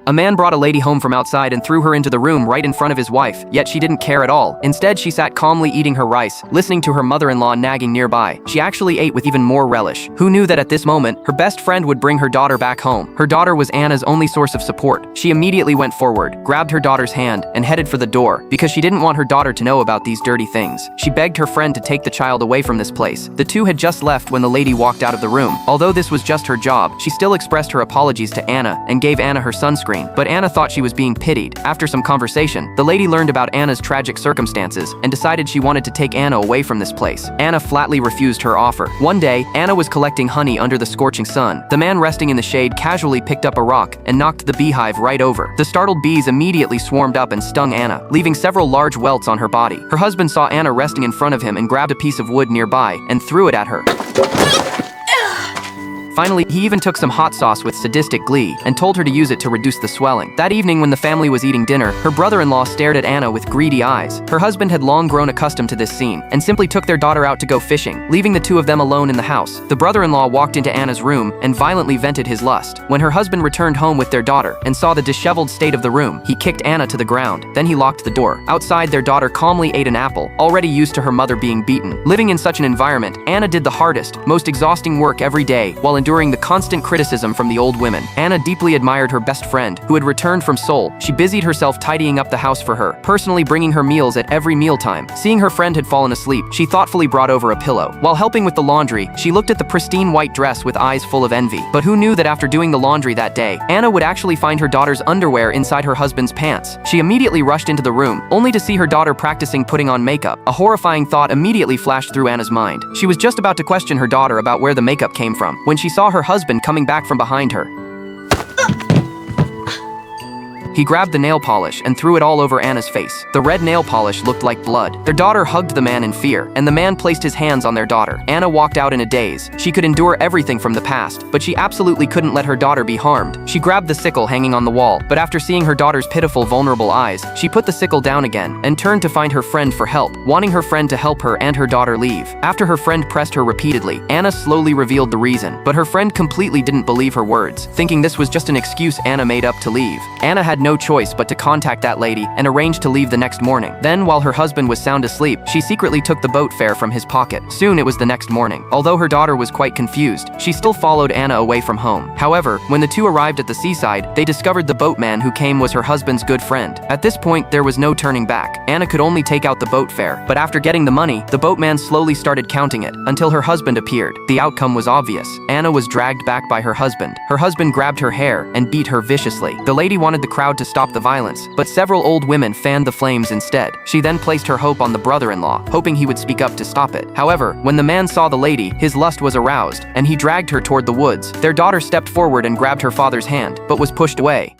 A man brought a lady home from outside and threw her into the room right in front of his wife, yet she didn't care at all. Instead, she sat calmly eating her rice, listening to her mother-in-law nagging nearby. She actually ate with even more relish. Who knew that at this moment, her best friend would bring her daughter back home? Her daughter was Anna's only source of support. She immediately went forward, grabbed her daughter's hand, and headed for the door, because she didn't want her daughter to know about these dirty things. She begged her friend to take the child away from this place. The two had just left when the lady walked out of the room. Although this was just her job, she still expressed her apologies to Anna and gave Anna her sunscreen, but Anna thought she was being pitied. After some conversation, the lady learned about Anna's tragic circumstances and decided she wanted to take Anna away from this place. Anna flatly refused her offer. One day, Anna was collecting honey under the scorching sun. The man resting in the shade casually picked up a rock and knocked the beehive right over. The startled bees immediately swarmed up and stung Anna, leaving several large welts on her body. Her husband saw Anna resting in front of him and grabbed a piece of wood nearby and threw it at her. Finally, he even took some hot sauce with sadistic glee and told her to use it to reduce the swelling. That evening, when the family was eating dinner, her brother-in-law stared at Anna with greedy eyes. Her husband had long grown accustomed to this scene and simply took their daughter out to go fishing, leaving the two of them alone in the house. The brother-in-law walked into Anna's room and violently vented his lust. When her husband returned home with their daughter and saw the disheveled state of the room, he kicked Anna to the ground. Then he locked the door. Outside, their daughter calmly ate an apple, already used to her mother being beaten. Living in such an environment, Anna did the hardest, most exhausting work every day while enduring the constant criticism from the old women. Anna deeply admired her best friend, who had returned from Seoul. She busied herself tidying up the house for her, personally bringing her meals at every mealtime. Seeing her friend had fallen asleep, she thoughtfully brought over a pillow. While helping with the laundry, she looked at the pristine white dress with eyes full of envy. But who knew that after doing the laundry that day, Anna would actually find her daughter's underwear inside her husband's pants. She immediately rushed into the room, only to see her daughter practicing putting on makeup. A horrifying thought immediately flashed through Anna's mind. She was just about to question her daughter about where the makeup came from, when she saw her husband coming back from behind her. He grabbed the nail polish and threw it all over Anna's face. The red nail polish looked like blood. Their daughter hugged the man in fear, and the man placed his hands on their daughter. Anna walked out in a daze. She could endure everything from the past, but she absolutely couldn't let her daughter be harmed. She grabbed the sickle hanging on the wall, but after seeing her daughter's pitiful, vulnerable eyes, she put the sickle down again and turned to find her friend for help, wanting her friend to help her and her daughter leave. After her friend pressed her repeatedly, Anna slowly revealed the reason, but her friend completely didn't believe her words, thinking this was just an excuse Anna made up to leave. Anna had no choice but to contact that lady and arrange to leave the next morning. Then, while her husband was sound asleep, she secretly took the boat fare from his pocket. Soon it was the next morning. Although her daughter was quite confused, she still followed Anna away from home. However, when the two arrived at the seaside, they discovered the boatman who came was her husband's good friend. At this point, there was no turning back. Anna could only take out the boat fare, but after getting the money, the boatman slowly started counting it until her husband appeared. The outcome was obvious. Anna was dragged back by her husband. Her husband grabbed her hair and beat her viciously. The lady wanted the crowd to stop the violence, but several old women fanned the flames instead. She then placed her hope on the brother-in-law, hoping he would speak up to stop it. However, when the man saw the lady, his lust was aroused, and he dragged her toward the woods. Their daughter stepped forward and grabbed her father's hand, but was pushed away.